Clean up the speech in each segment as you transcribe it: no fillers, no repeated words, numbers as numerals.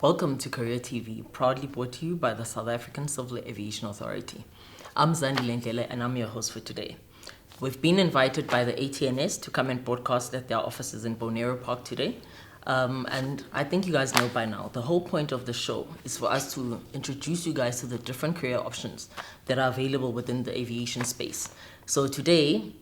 Welcome to Career TV, proudly brought to you by the South African Civil Aviation Authority. I'm Zandi Lentele and I'm your host for today. We've been invited by the ATNS to come and broadcast at their offices in Bonero Park today. And I think you guys know by now, the whole point of the show is for us to introduce you guys to the different career options that are available within the aviation space. So today,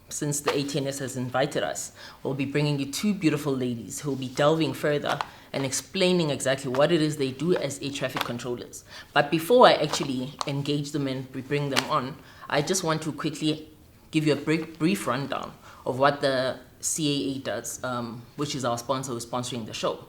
since the ATNS has invited us, we'll be bringing you two beautiful ladies who will be delving further and explaining exactly what it is they do as air traffic controllers. But before I actually engage them and bring them on, I just want to quickly give you a brief rundown of what the CAA does, which is our sponsor who's sponsoring the show.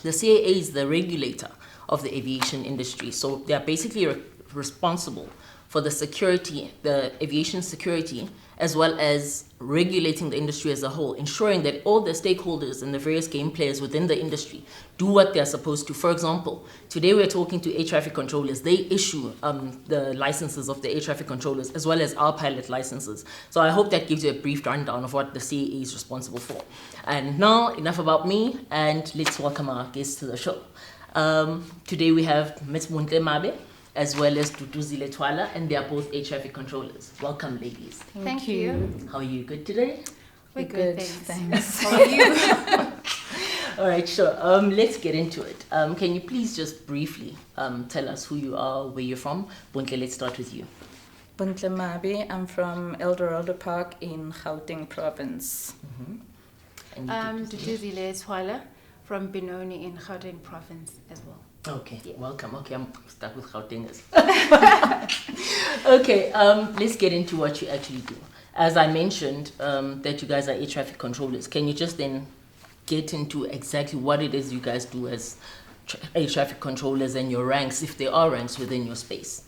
The CAA is the regulator of the aviation industry. So they are basically responsible for the security, the aviation security, as well as regulating the industry as a whole, ensuring that all the stakeholders and the various game players within the industry do what they're supposed to. For example, today we're talking to air traffic controllers. They issue the licenses of the air traffic controllers as well as our pilot licenses. So I hope that gives you a brief rundown of what the CAA is responsible for. And now, enough about me, and let's welcome our guests to the show. Today we have Ms. Buntle Mabe, as well as Duduzile Twala, and they are both air traffic controllers. Welcome, ladies. Thank you. How are you? Good today? We're good, thanks. How are you? All right, sure. Let's get into it. Can you please just briefly tell us who you are, where you're from? Buntle, let's start with you. Buntle Mabe, I'm from El Dorado Park in Gauteng province. Duduzile Twala from Benoni in Gauteng province as well. Okay, yeah. Welcome. Okay, I'm stuck with Gautengers. Okay, let's get into what you actually do. As I mentioned, that you guys are air traffic controllers. Can you just then get into exactly what it is you guys do as air traffic controllers and your ranks, if there are ranks within your space?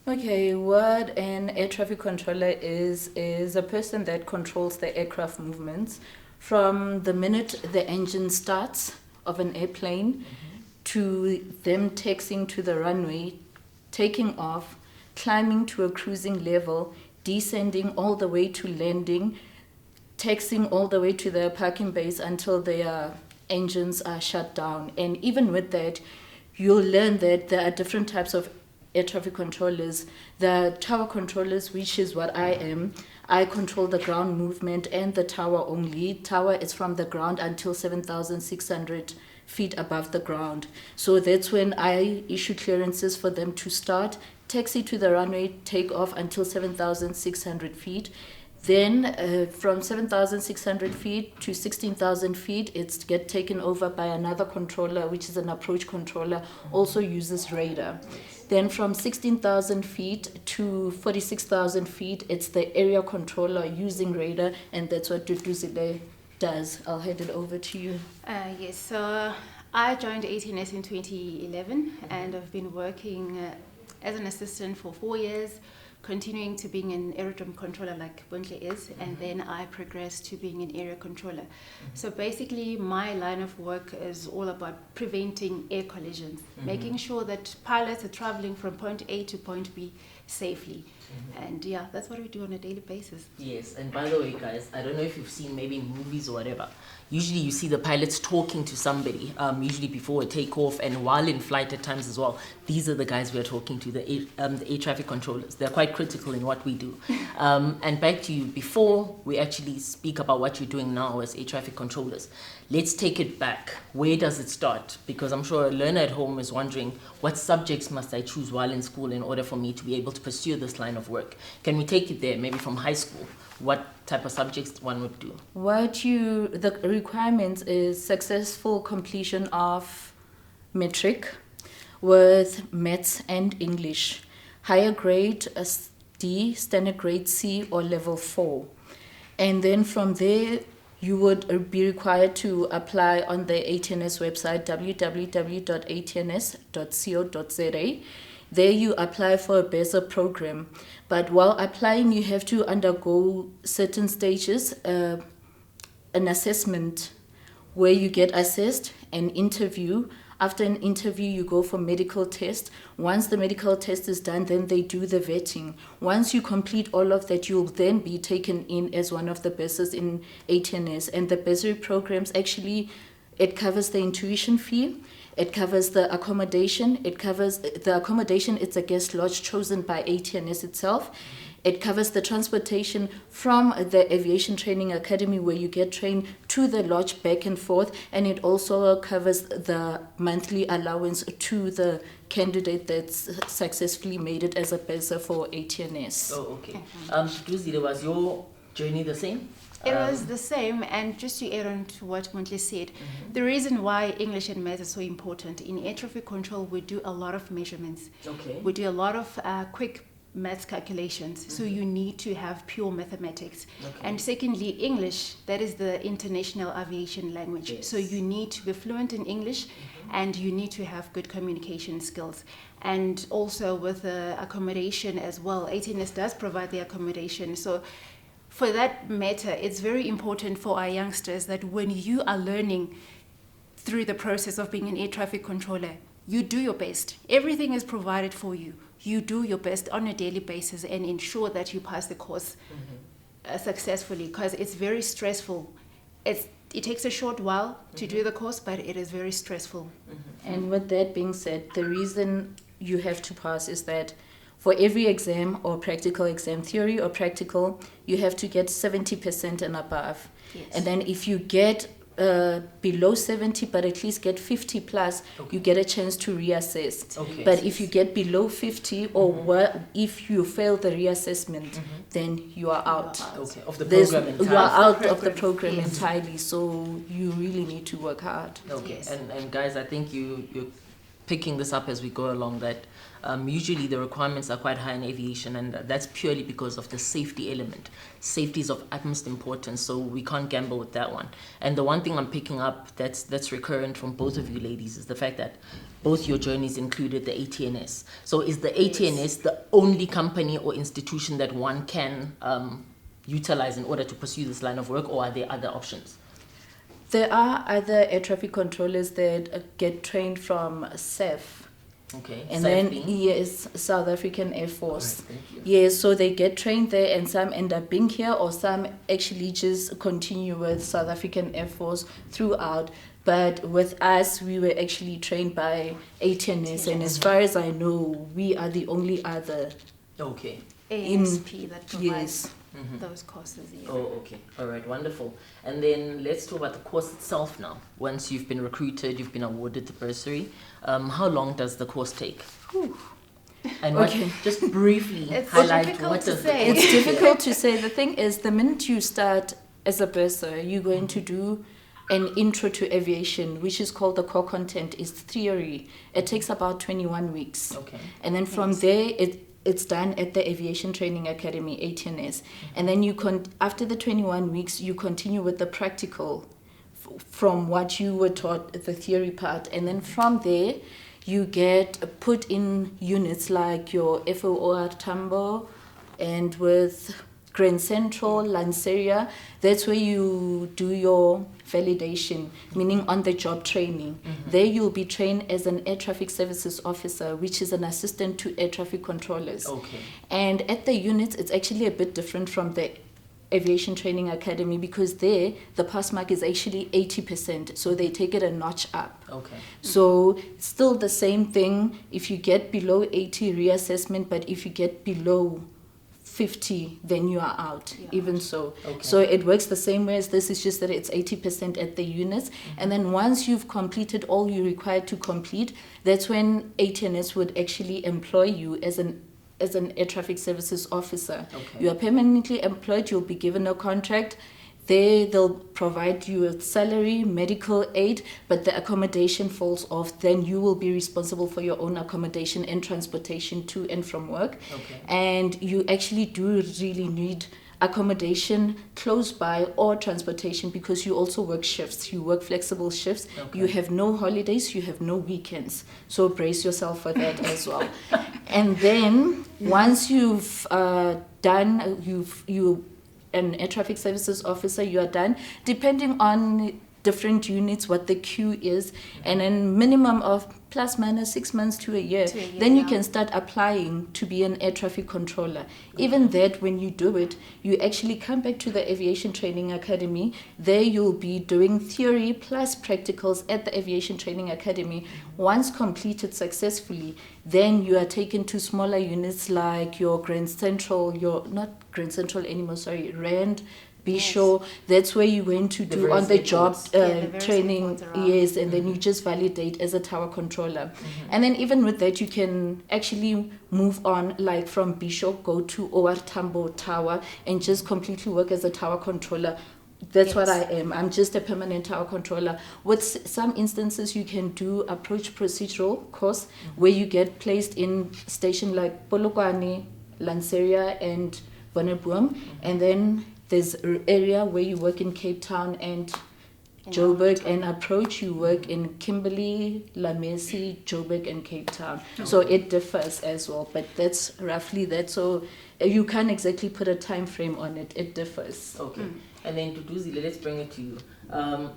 Okay, what an air traffic controller is a person that controls the aircraft movements from the minute the engine starts of an airplane to them taxiing to the runway, taking off, climbing to a cruising level, descending all the way to landing, taxiing all the way to their parking base until their engines are shut down. And even with that, you'll learn that there are different types of air traffic controllers. The tower controllers, which is what I am, I control the ground movement and the tower only. Tower is from the ground until 7,600 feet above the ground. So that's when I issue clearances for them to start, taxi to the runway, take off until 7,600 feet. Then from 7,600 feet to 16,000 feet, it's get taken over by another controller, which is an approach controller, also uses radar. Then from 16,000 feet to 46,000 feet, it's the area controller using radar, and that's what Duduzile does. I'll hand it over to you. Yes, so I joined ATNS in 2011 and I've been working as an assistant for 4 years, continuing to being an aerodrome controller like Buntle is, and then I progressed to being an area controller. So basically my line of work is all about preventing air collisions, making sure that pilots are traveling from point A to point B safely. And yeah, that's what we do on a daily basis. Yes, and by the way, guys, I don't know if you've seen maybe in movies or whatever. Usually you see the pilots talking to somebody, usually before a takeoff and while in flight at times as well. These are the guys we're talking to, the air traffic controllers. They're quite critical in what we do. And back to you, before we actually speak about what you're doing now as air traffic controllers, let's take it back. Where does it start? Because I'm sure a learner at home is wondering, what subjects must I choose while in school in order for me to be able to pursue this line of work? Can we take it there, maybe from high school? What type of subjects one would do? The requirements is successful completion of metric with maths and English, higher grade D, standard grade C, or level 4. And then from there, you would be required to apply on the ATNS website, www.atns.co.za. There you apply for a BESA program. But while applying, you have to undergo certain stages, an assessment where you get assessed, an interview. After an interview, you go for medical test. Once the medical test is done, then they do the vetting. Once you complete all of that, you'll then be taken in as one of the BESAs in ATNS. And the bursary programs actually, it covers the tuition fee, it covers the accommodation, it's a guest lodge chosen by ATNS itself. It covers the transportation from the Aviation Training Academy where you get trained to the lodge back and forth, and it also covers the monthly allowance to the candidate that's successfully made it as a BESA for ATNS. Oh, okay. Duzile, was your journey the same? It was the same, and just to add on to what Montle said, the reason why English and maths is so important, in air traffic control we do a lot of measurements. Okay. We do a lot of quick maths calculations, so you need to have pure mathematics. Okay. And secondly, English, that is the international aviation language. Yes. So you need to be fluent in English, and you need to have good communication skills. And also with the accommodation as well, ATNS does provide the accommodation. So for that matter, it's very important for our youngsters that when you are learning through the process of being an air traffic controller, you do your best. Everything is provided for you. You do your best on a daily basis and ensure that you pass the course successfully, because it's very stressful. It takes a short while to do the course, but it is very stressful. And with that being said, the reason you have to pass is that for every exam or practical exam, theory or practical, you have to get 70% and above. Yes. And then if you get below 70 but at least get 50 plus, you get a chance to reassess. Okay. But if you get below 50 or if you fail the reassessment, then you are out. Okay, of the There's- program entirely. you are out of the Program, program yes. entirely, so you really need to work hard. Okay, Yes. and guys, I think you're picking this up as we go along, that usually the requirements are quite high in aviation, and that's purely because of the safety element. Safety is of utmost importance, so we can't gamble with that one. And the one thing I'm picking up that's recurrent from both of you ladies is the fact that both your journeys included the ATNS. So is the ATNS the only company or institution that one can utilize in order to pursue this line of work, or are there other options? There are other air traffic controllers that get trained from SAF. Okay, And SAF then, being? yes, South African Air Force. Alright, thank you. Yes, so they get trained there, and some end up being here, or some actually just continue with South African Air Force throughout. But with us, we were actually trained by ATNS, and as far as I know, we are the only other. Okay. ASP that provides Yes. those courses. Yeah. Oh, okay. All right, wonderful. And then let's talk about the course itself now. Once you've been recruited, you've been awarded the bursary, how long does the course take? And what, Okay. just briefly It's highlight difficult what to does say. the It's difficult to say. The thing is, the minute you start as a bursar, you're going to do an intro to aviation, which is called the core content, is theory. It takes about 21 weeks. Okay. And then from there, it's done at the Aviation Training Academy, ATNS. And then after the 21 weeks, you continue with the practical from what you were taught, the theory part. And then from there, you get put in units like your FOR Tambo and with Grand Central, Lanseria. That's where you do your validation, meaning on-the-job training. There you'll be trained as an air traffic services officer, which is an assistant to air traffic controllers. Okay. And at the units, it's actually a bit different from the Aviation Training Academy, because there the pass mark is actually 80%, so they take it a notch up. Okay. So still the same thing. If you get below 80, reassessment, but if you get below 50, then you are out. You're even out. so. Okay. So it works the same way as this. It's just that it's 80% at the units. And then once you've completed all you're required to complete, that's when ATNS would actually employ you as an air traffic services officer. Okay. You are permanently employed. You'll be given a contract. They'll provide you with salary, medical aid, but the accommodation falls off. Then you will be responsible for your own accommodation and transportation to and from work. Okay. And you actually do really need accommodation close by or transportation, because you also work shifts. You work flexible shifts. Okay. You have no holidays. You have no weekends. So brace yourself for that as well. And then once you've done, you an air traffic services officer, you are done, depending on different units what the queue is, and then minimum of plus minus 6 months to a year, then you can start applying to be an air traffic controller. Even that, when you do it, you actually come back to the Aviation Training Academy. There you'll be doing theory plus practicals at the Aviation Training Academy. Once completed successfully, then you are taken to smaller units like your Grand Central, your not Grand Central anymore, sorry, Rand, Bisho. That's where you went to do on the job training, yes, and then you just validate as a tower controller. And then even with that, you can actually move on, like from Bisho, go to OR Tambo Tower and just completely work as a tower controller. That's what I am. I'm just a permanent tower controller. With some instances, you can do approach procedural course where you get placed in station like Polokwane, Lanseria, and Bonneboom, and then there's an area where you work in Cape Town and Joburg, and approach you work in Kimberley, Lamesi, Joburg, and Cape Town. So it differs as well, but that's roughly that. So you can't exactly put a time frame on it. It differs. Okay. And then Duduzile, let's bring it to you.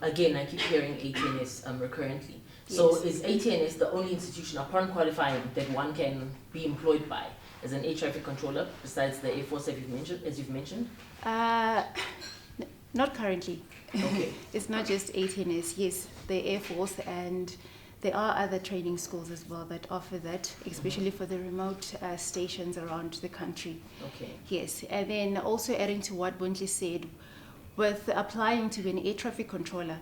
Again, I keep hearing ATNS recurrently. So is ATNS the only institution upon qualifying that one can be employed by as an air traffic controller, besides the Air Force as you've mentioned? Not currently. Okay. It's not just ATNS. Yes, the Air Force, and there are other training schools as well that offer that, especially for the remote stations around the country. Okay. Yes, and then also adding to what Buntle said, with applying to be an air traffic controller,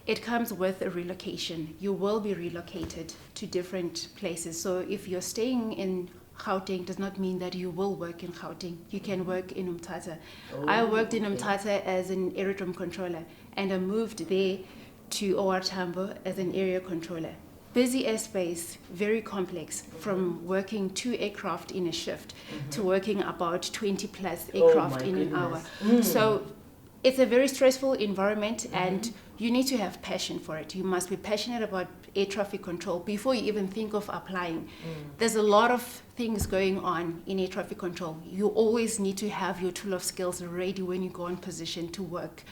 it comes with a relocation. You will be relocated to different places. So if you're staying in Gauteng, does not mean that you will work in Gauteng. You can work in Umtata. I worked in Umtata as an aerodrome controller, and I moved there to OR Tambo as an area controller. Busy airspace, very complex, from working 2 aircraft in a shift to working about 20 plus aircraft in an hour. So it's a very stressful environment, and you need to have passion for it. You must be passionate about air traffic control before you even think of applying. There's a lot of things going on in air traffic control. You always need to have your tool of skills ready when you go in position to work.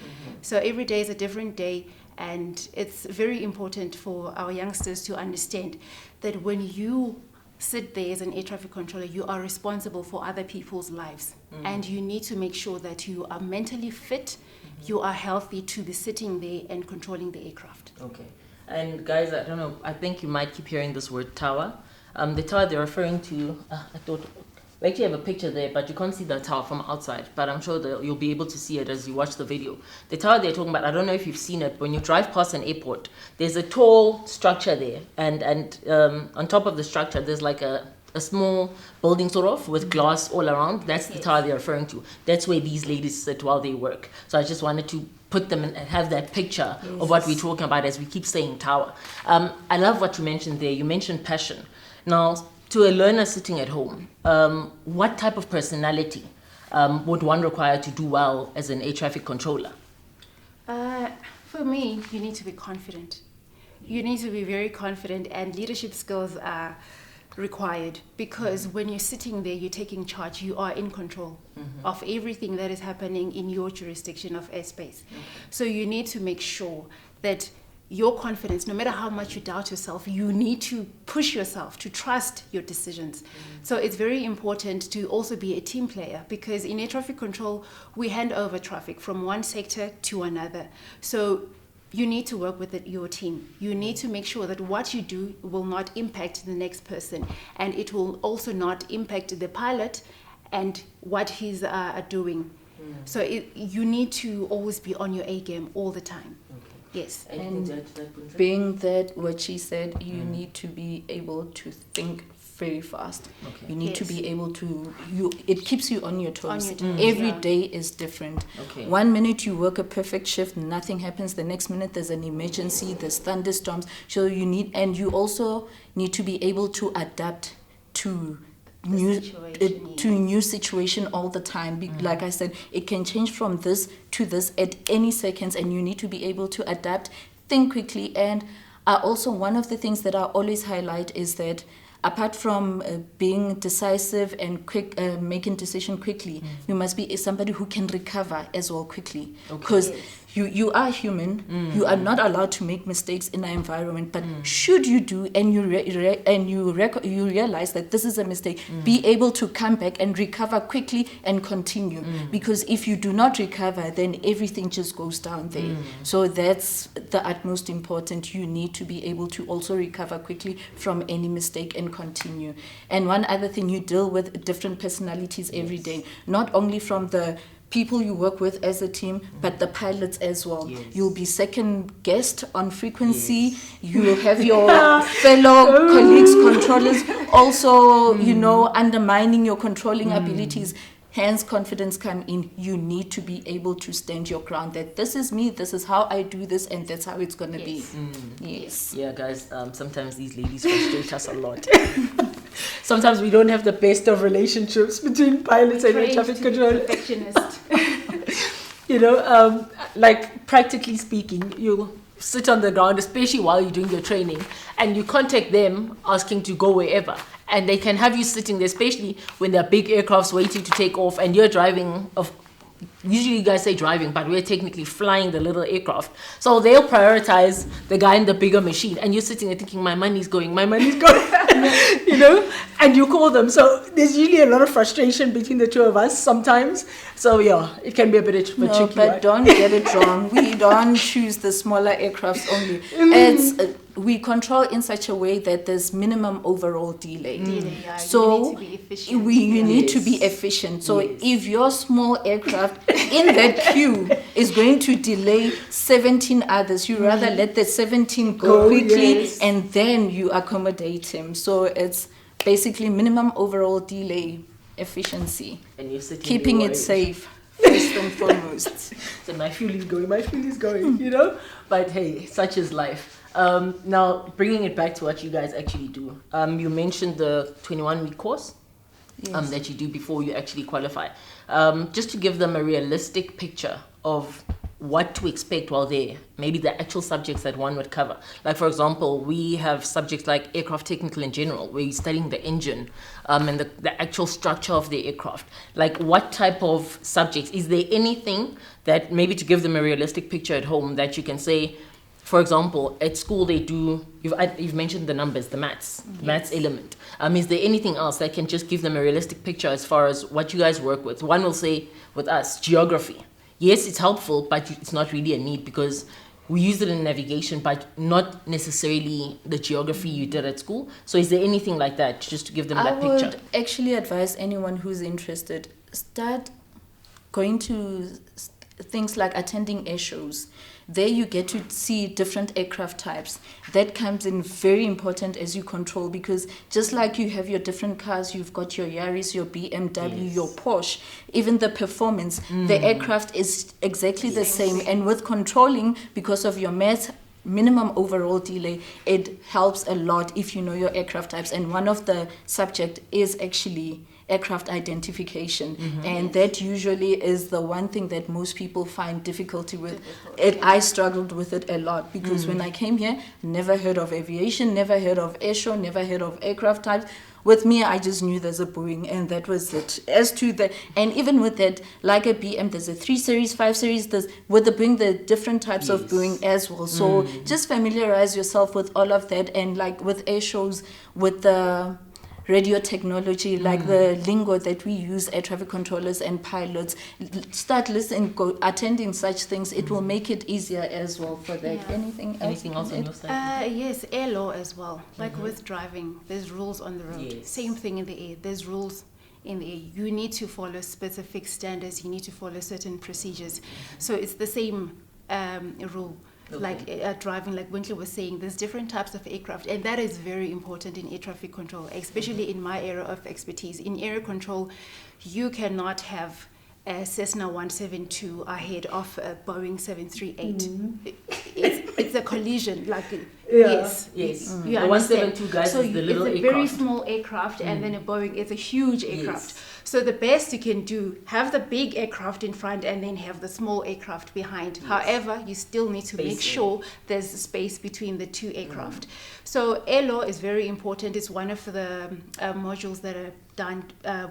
So every day is a different day, and it's very important for our youngsters to understand that when you sit there as an air traffic controller, you are responsible for other people's lives. And you need to make sure that you are mentally fit, you are healthy to be sitting there and controlling the aircraft. Okay. And guys, I don't know, I think you might keep hearing this word tower. The tower they're referring to, I thought, we actually have a picture there, but you can't see the tower from outside, but I'm sure that you'll be able to see it as you watch the video. The tower they're talking about, I don't know if you've seen it, when you drive past an airport, there's a tall structure there, and on top of the structure, there's like a small building sort of with glass all around. That's the tower they're referring to. That's where these ladies sit while they work. So I just wanted to put them in and have that picture of what we're talking about as we keep saying tower. I love what you mentioned there. You mentioned passion. Now, to a learner sitting at home, what type of personality would one require to do well as an air traffic controller? For me, you need to be confident. You need to be very confident, and leadership skills are required, because when you're sitting there, you're taking charge, you are in control of everything that is happening in your jurisdiction of airspace. So you need to make sure that your confidence, no matter how much you doubt yourself, you need to push yourself to trust your decisions. So it's very important to also be a team player, because in air traffic control, we hand over traffic from one sector to another. So you need to work with your team. You need to make sure that what you do will not impact the next person, and it will also not impact the pilot and what he's doing. So you need to always be on your A game all the time. Yes. And being that what she said, you need to be able to think very fast. You need to be able to, it keeps you on your toes. Every day is different. 1 minute you work a perfect shift, nothing happens. The next minute there's an emergency, there's thunderstorms. So you also need to be able to adapt to new situation all the time. Like I said, it can change from this to this at any seconds, and you need to be able to adapt, think quickly. And also, one of the things that I always highlight is that apart from being decisive and quick, making decision quickly, you must be somebody who can recover as well quickly. Because you are human, you are not allowed to make mistakes in an environment. But should you do, and you realize that this is a mistake, be able to come back and recover quickly and continue. Because if you do not recover, then everything just goes down there. So that's the utmost important. You need to be able to also recover quickly from any mistake and continue. And one other thing, you deal with different personalities every day, not only from the people you work with as a team, but the pilots as well. You'll be second guest on frequency. You will have your fellow colleagues, controllers, also, undermining your controlling abilities. Hence, confidence come in. You need to be able to stand your ground, that this is me, this is how I do this, and that's how it's going to be. Yes. Yeah, guys, sometimes these ladies frustrate us a lot. Sometimes we don't have the best of relationships between pilots and air traffic control. Perfectionist. Like practically speaking, you sit on the ground, especially while you're doing your training, and you contact them asking to go wherever. And they can have you sitting there, especially when there are big aircrafts waiting to take off and you're driving. Usually you guys say driving, but we're technically flying the little aircraft. So they'll prioritize the guy in the bigger machine. And you're sitting there thinking, my money's going. And you call them. So there's usually a lot of frustration between the two of us sometimes. So yeah, it can be a bit of a tricky. But right? Don't get it wrong. We don't choose the smaller aircrafts only. We control in such a way that there's minimum overall delay. So you need to be efficient. So if your small aircraft in that queue is going to delay 17 others, you rather let the 17 go quickly and then you accommodate him. So it's basically minimum overall delay, efficiency, and you're keeping it safe first and foremost. So my fuel is going, But hey, such is life. Now, bringing it back to what you guys actually do. You mentioned the 21-week course that you do before you actually qualify. Just to give them a realistic picture of what to expect while there, maybe the actual subjects that one would cover. Like, for example, we have subjects like aircraft technical in general, where you're studying the engine and the actual structure of the aircraft. Like, what type of subjects? Is there anything that, maybe to give them a realistic picture at home, that you can say, for example, at school they do, you've mentioned the numbers, the maths element. Is there anything else that can just give them a realistic picture as far as what you guys work with? One will say, with us, geography. Yes, it's helpful, but it's not really a need because we use it in navigation, but not necessarily the geography you did at school. So is there anything like that, just to give them that picture? I would actually advise anyone who's interested, start going to things like attending air shows. There you get to see different aircraft types. That comes in very important as you control, because just like you have your different cars, you've got your Yaris, your BMW, your Porsche, even the performance, the aircraft is exactly the same. And with controlling, because of your minimum overall delay, it helps a lot if you know your aircraft types. And one of the subject is actually aircraft identification, and that usually is the one thing that most people find difficulty with. I struggled with it a lot because when I came here, never heard of aviation, never heard of airshow, never heard of aircraft types. With me, I just knew there's a Boeing, and that was it. As to and even with that, like a BM, there's a 3 Series, 5 Series, with the Boeing, the different types of Boeing as well. So just familiarize yourself with all of that, and like with air shows, with the radio technology, like the lingo that we use, air traffic controllers and pilots, start listening, attending such things. It will make it easier as well for that. Anything else on your side? Yes, air law as well. Like with driving, there's rules on the road. Same thing in the air. There's rules in the air. You need to follow specific standards. You need to follow certain procedures. So it's the same rule. Like driving, like Winkley was saying, there's different types of aircraft, and that is very important in air traffic control, especially in my area of expertise. In air control, you cannot have a Cessna 172 ahead of a Boeing 738. It's a collision, like yes. You The 172 guys so is the little it's a aircraft. very small aircraft, and then a Boeing is a huge aircraft. Yes. So the best you can do, have the big aircraft in front and then have the small aircraft behind. However, you still need to make sure there's space between the two aircraft. So air law is very important. It's one of the modules that are done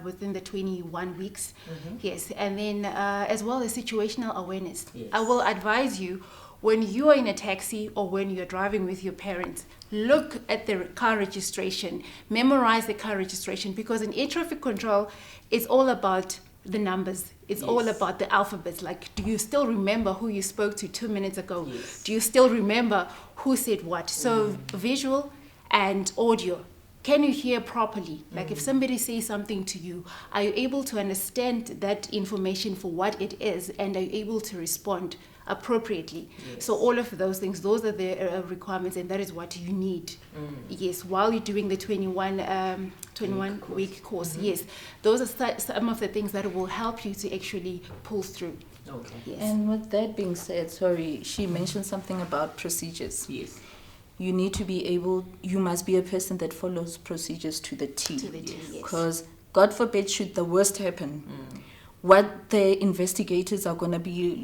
within the 21 weeks. Yes, and then as well as situational awareness. Yes. I will advise you, when you are in a taxi or when you're driving with your parents, look at the car registration, memorize the car registration, because in air traffic control, it's all about the numbers. It's all about the alphabets. Like, do you still remember who you spoke to 2 minutes ago? Yes. Do you still remember who said what? So visual and audio. Can you hear properly? Like if somebody says something to you, are you able to understand that information for what it is, and are you able to respond appropriately? So all of those things, those are the requirements, and that is what you need. Yes, while you're doing the 21 week course. Yes, those are some of the things that will help you to actually pull through. Okay. Yes. And with that being said, sorry, she mentioned something about procedures. Yes. You need to be able, you must be a person that follows procedures to the T. To the T, yes. Because God forbid, should the worst happen, what the investigators are going to be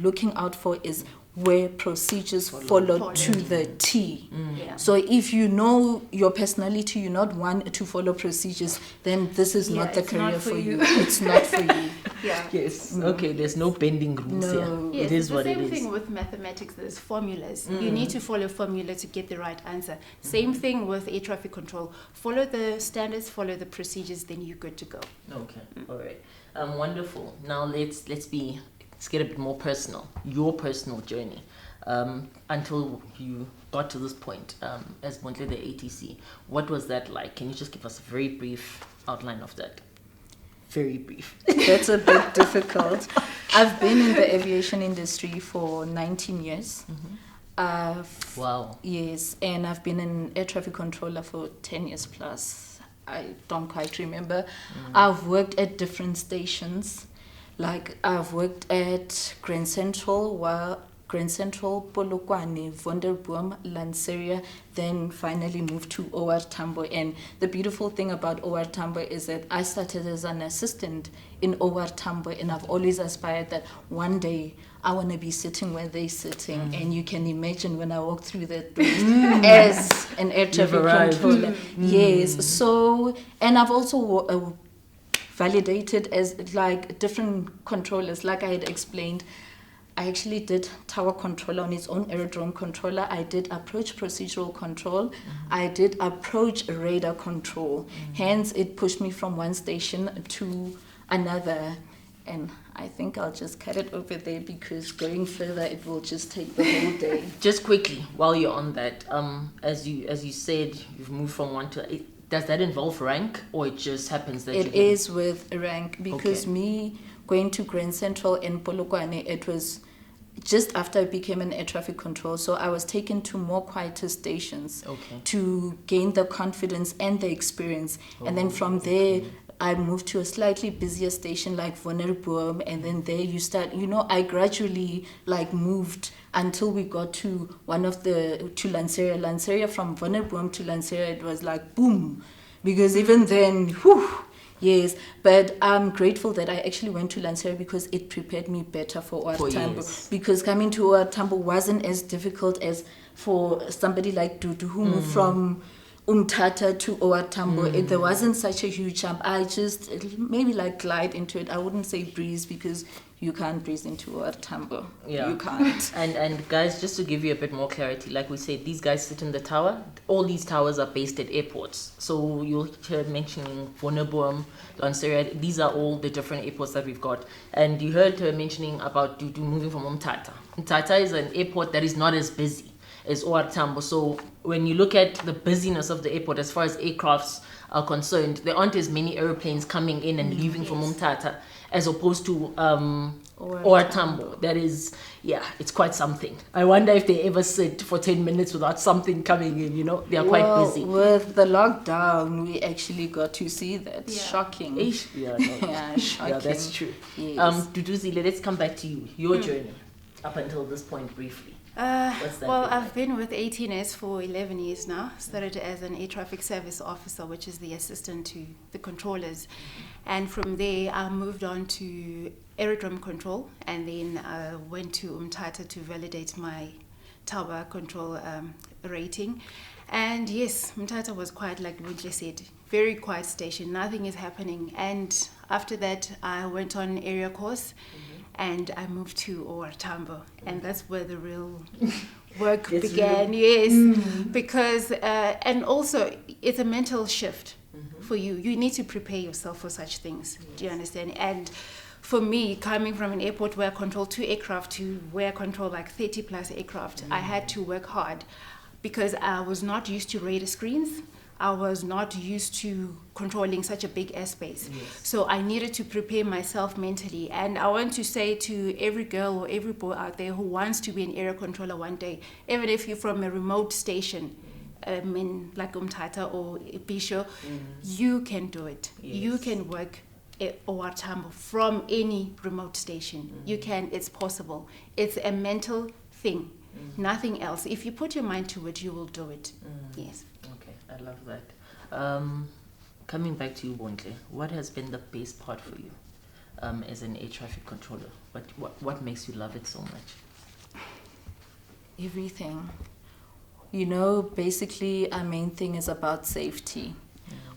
looking out for is where procedures follow to the T. Yeah. So if you know your personality, you not want to follow procedures, then this is not the it's career not for for you. you. It's not for you. Yeah. Yes. Okay, there's no bending rules No. here. Yes, It is it's what the it same is. thing with mathematics. There's formulas. You need to follow formula to get the right answer. Same thing with air traffic control. Follow the standards, follow the procedures, then you're good to go. Okay. All right. Wonderful. Now let's get a bit more personal. Your personal journey until you got to this point as Bontle the ATC. What was that like? Can you just give us a very brief outline of that? Very brief. That's a bit difficult. I've been in the aviation industry for 19 years. Wow. Yes, and I've been an air traffic controller for 10 years plus. I don't quite remember. I've worked at different stations. Like I've worked at Grand Central, Polokwane, Wonderboom, Lanseria, then finally moved to OR Tambo. And the beautiful thing about OR Tambo is that I started as an assistant in OR Tambo, and I've always aspired that one day I want to be sitting where they're sitting. And you can imagine when I walk through that door as an air traffic controller. Yes. So, and I've also validated as like different controllers, like I had explained. I actually did tower controller on its own, aerodrome controller. I did approach procedural control. I did approach radar control. Hence, it pushed me from one station to another. And I think I'll just cut it over there because going further, it will just take the whole day. Just quickly, while you're on that, as you said, you've moved from one to. Does that involve rank, or it just happens that It is with rank, because me going to Grand Central and Polokwane, it was just after I became an air traffic control. So I was taken to more quieter stations to gain the confidence and the experience. And then from there, I moved to a slightly busier station like Wonderboom, and then there you start, I gradually moved until we got to to Lanseria. Lanseria, from Wonderboom to Lanseria, it was like boom, because even then, yes, but I'm grateful that I actually went to Lanseria because it prepared me better for OR Tambo. Because coming to OR Tambo wasn't as difficult as for somebody like Dudu who moved from Umtata to OR Tambo. There wasn't such a huge jump. I just maybe glide into it. I wouldn't say breeze, because you can't breeze into OR Tambo. Yeah. You can't. And guys, just to give you a bit more clarity, like we said, these guys sit in the tower. All these towers are based at airports. So you'll hear mentioning Wonderboom, Lanseria. These are all the different airports that we've got. And you heard her mentioning about Dudu moving from Umtata. Umtata is an airport that is not as busy as OR Tambo. So when you look at the busyness of the airport as far as aircrafts are concerned, there aren't as many aeroplanes coming in and leaving from Umtata as opposed to or Tambo. That is, it's quite something. I wonder if they ever sit for 10 minutes without something coming in, they are quite busy. With the lockdown, we actually got to see that. Yeah. Shocking. Shocking. Yeah, that's true. Yes. Duduzile, let's come back to you. Your journey up until this point briefly. What's that Well, been I've been with 18S for 11 years now. Started as an air traffic service officer, which is the assistant to the controllers. And from there, I moved on to aerodrome control, and then I went to Umtata to validate my tower control rating. And yes, Umtata was quite, like Wintle said, very quiet station. Nothing is happening. And after that, I went on area course. And I moved to OR Tambo, and that's where the real work began. Because and also it's a mental shift for you. You need to prepare yourself for such things. Do you understand? And for me, coming from an airport where I control 2 aircraft to where I control like 30 plus aircraft, I had to work hard because I was not used to radar screens. I was not used to controlling such a big airspace. So I needed to prepare myself mentally. And I want to say to every girl or every boy out there who wants to be an area controller one day, even if you're from a remote station, like Umtata or Bisho, you can do it. You can work or Tambo from any remote station. You can, it's possible. It's a mental thing, nothing else. If you put your mind to it, you will do it. Yes. I love that. Coming back to you, Bontle, what has been the best part for you as an air traffic controller? What makes you love it so much? Everything. Basically, our main thing is about safety.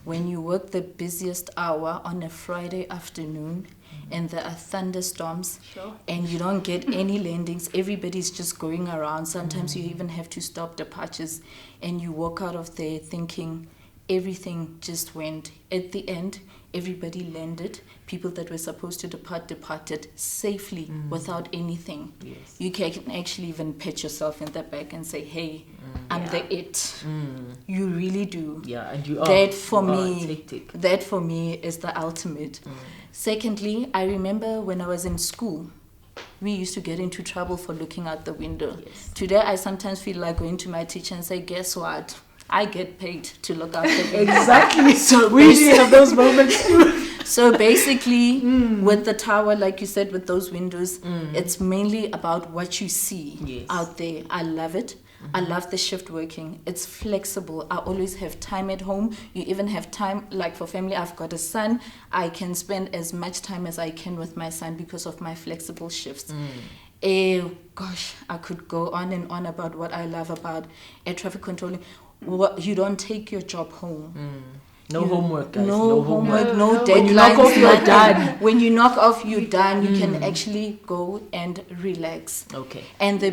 When you work the busiest hour on a Friday afternoon and there are thunderstorms and you don't get any landings, everybody's just going around. Sometimes you even have to stop departures and you walk out of there thinking everything just went. At the end, everybody landed. People that were supposed to depart departed safely without anything. You can actually even pat yourself in the back and say, hey, I'm the it. You really do. And you are. That for me is the ultimate. Secondly, I remember when I was in school, we used to get into trouble for looking out the window. Today, I sometimes feel like going to my teacher and say, guess what? I get paid to look out the window. Exactly. So we really have those moments too. So basically, with the tower, like you said, with those windows, it's mainly about what you see out there. I love it. I love the shift working. It's flexible. I always have time at home. You even have time, like for family, I've got a son. I can spend as much time as I can with my son because of my flexible shifts. Gosh, I could go on and on about what I love about air traffic controlling. You don't take your job home. No homework, guys. No homework, no deadlines. When you knock off, you're done. When you knock off, you're done. You can actually go and relax. Okay. And the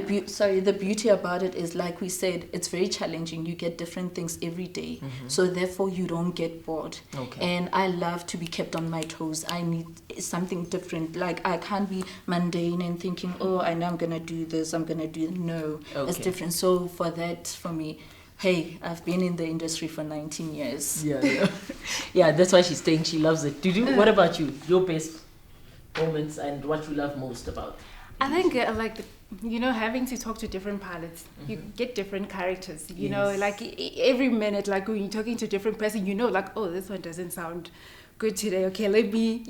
beauty about it is, like we said, it's very challenging. You get different things every day. So therefore, you don't get bored. Okay. And I love to be kept on my toes. I need something different. Like, I can't be mundane and thinking, I know I'm going to do this, I'm going to do... No, it's different. So for me, hey, I've been in the industry for 19 years. Yeah, that's why she's saying she loves it. What about you? Your best moments and what you love most about it? I think having to talk to different pilots, you get different characters. You know, like every minute, like when you're talking to a different person, this one doesn't sound good today. Okay, let me,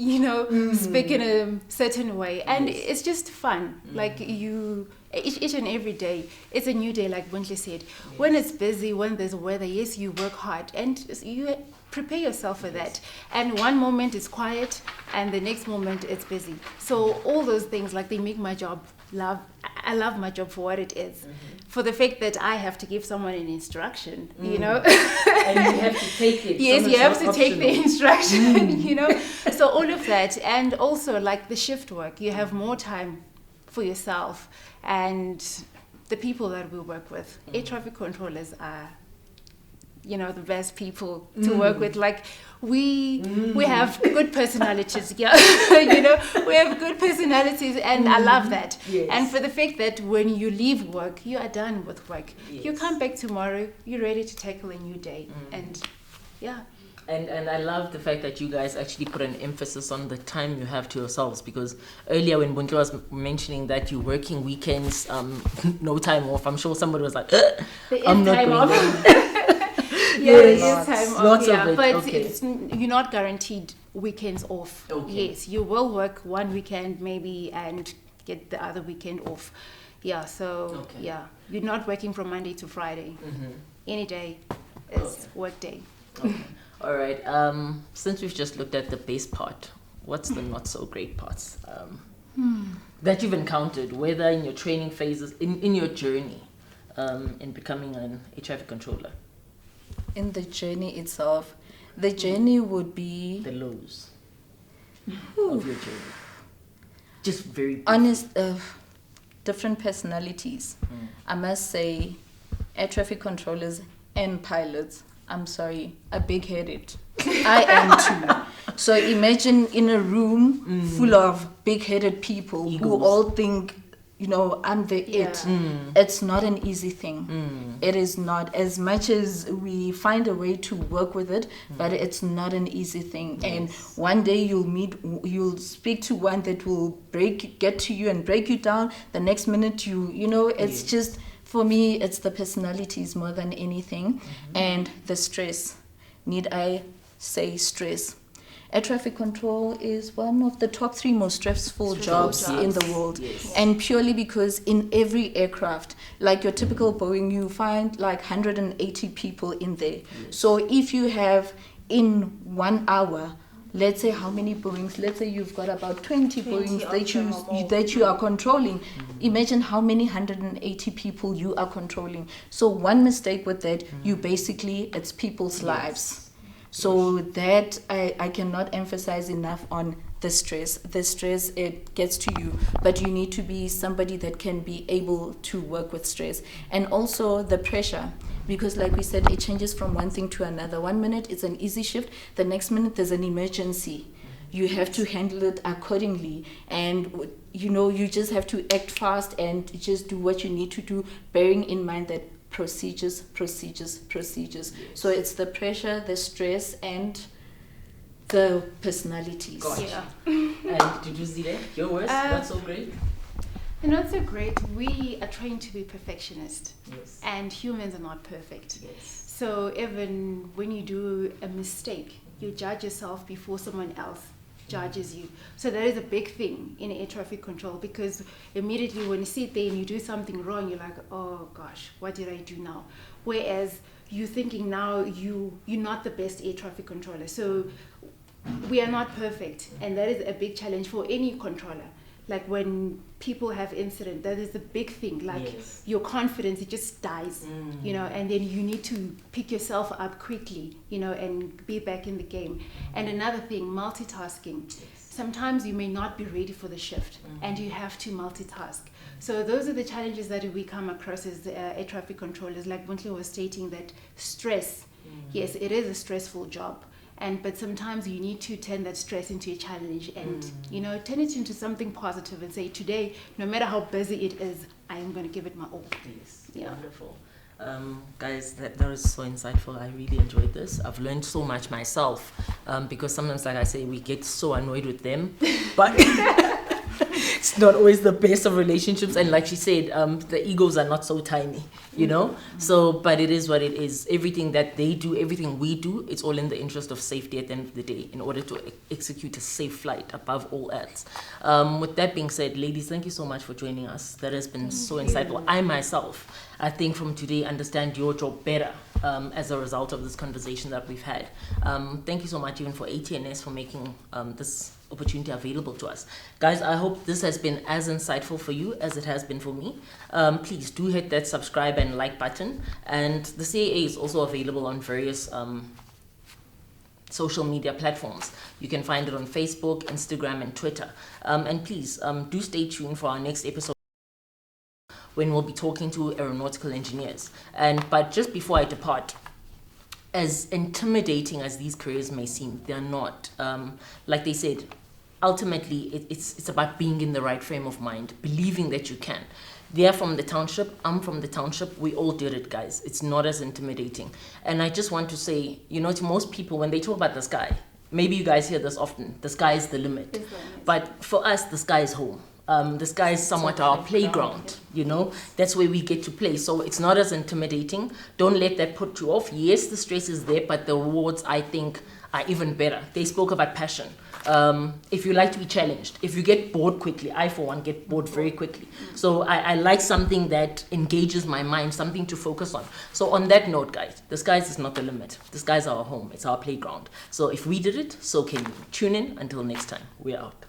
speak in a certain way. And it's just fun. Like each and every day, it's a new day, like Buntle said. When it's busy, when there's weather, yes, you work hard and you prepare yourself for that. And one moment it's quiet and the next moment it's busy. So all those things, like, they make my job I love my job for what it is. For the fact that I have to give someone an instruction, and you have to take it. Yes, you have to take the instruction, So all of that, and also like the shift work, you have more time for yourself and the people that we work with. Air traffic controllers are, the best people to work with. Like, we have good personalities, we have good personalities, and I love that. And for the fact that when you leave work, you are done with work. You come back tomorrow, you're ready to tackle a new day. And And I love the fact that you guys actually put an emphasis on the time you have to yourselves, because earlier when Buntle was mentioning that you're working weekends, no time off, I'm sure somebody was like, I'm not time going off. in. Yeah, there is time off. Lots Yeah, of it. but Okay. you're not guaranteed weekends off. Okay. Yes, you will work one weekend maybe and get the other weekend off. Yeah, so Okay. yeah, you're not working from Monday to Friday. Mm-hmm. Any day is Okay. work day. Okay. All right. Since we've just looked at the best part, what's the not so great parts that you've encountered, whether in your training phases, in your journey, in becoming an air traffic controller? In the journey itself, the journey would be The lows of your journey. Just very brief. honest, different personalities. I must say, air traffic controllers and pilots, I'm sorry, are big-headed. I am too. So imagine in a room full of big-headed people who Egos. all think, I'm the Yeah. it. It's not an easy thing. It is not. As much as we find a way to work with it, but it's not an easy thing. And one day you'll speak to one that will get to you and break you down. The next minute it's just, for me, it's the personalities more than anything. And the stress. Need I say stress? Air traffic control is one of the top 3 most stressful jobs in the world. Yes. And purely because in every aircraft, like your typical Boeing, you find like 180 people in there. So if you have in 1 hour, let's say how many Boeings, let's say you've got about 20 Boeings that you are controlling. Imagine how many 180 people you are controlling. So one mistake with that, it's people's lives. So that I cannot emphasize enough on the stress. The stress, it gets to you, but you need to be somebody that can be able to work with stress. And also the pressure, because like we said, it changes from one thing to another. 1 minute it's an easy shift, the next minute there's an emergency. You have to handle it accordingly, and you just have to act fast and just do what you need to do, bearing in mind that procedures. So it's the pressure, the stress, and the personalities. Gotcha. Yeah. And did you see that? Your worst? Not so great? Not so great. We are trained to be perfectionists, Yes. and humans are not perfect. Yes. So even when you do a mistake, you judge yourself before someone else judges you. So that is a big thing in air traffic control, because immediately when you sit there and you do something wrong, you're like, oh gosh, what did I do now? Whereas you're thinking now you're not the best air traffic controller. So we are not perfect, and that is a big challenge for any controller. Like when people have incident, that is the big thing. Like your confidence, it just dies, and then you need to pick yourself up quickly, and be back in the game. And another thing, multitasking. Sometimes you may not be ready for the shift, and you have to multitask. So those are the challenges that we come across as air traffic controllers. Like Buntle was stating, that stress, yes, it is a stressful job. But sometimes you need to turn that stress into a challenge and, turn it into something positive and say, today, no matter how busy it is, I am going to give it my all. Yes. Yeah. Wonderful. Guys, that was so insightful. I really enjoyed this. I've learned so much myself, because sometimes, like I say, we get so annoyed with them, but it's not always the best of relationships. And like she said, the egos are not so tiny, So, but it is what it is. Everything that they do, everything we do, it's all in the interest of safety at the end of the day, in order to execute a safe flight above all else. With that being said, ladies, thank you so much for joining us. That has been so insightful. I myself, I think from today, understand your job better as a result of this conversation that we've had. Thank you so much even for ATNS for making this opportunity available to us. Guys, I hope this has been as insightful for you as it has been for me. Please do hit that subscribe and like button. And the CAA is also available on various social media platforms. You can find it on Facebook, Instagram, and Twitter. And please do stay tuned for our next episode, when we'll be talking to aeronautical engineers. But just before I depart, as intimidating as these careers may seem, they're not. Like they said, ultimately, it's about being in the right frame of mind, believing that you can. They're from the township, I'm from the township, we all did it, guys. It's not as intimidating. And I just want to say, to most people, when they talk about the sky, maybe you guys hear this often, the sky is the limit. But for us, the sky is home. The sky is somewhat our playground, That's where we get to play. So it's not as intimidating. Don't let that put you off. Yes, the stress is there, but the rewards, I think, are even better. They spoke about passion. If you like to be challenged, if you get bored quickly, I for one get bored very quickly. So I like something that engages my mind, something to focus on. So on that note, guys, the skies is not the limit. The skies are our home. It's our playground. So if we did it, so can you. Tune in. Until next time, we're out.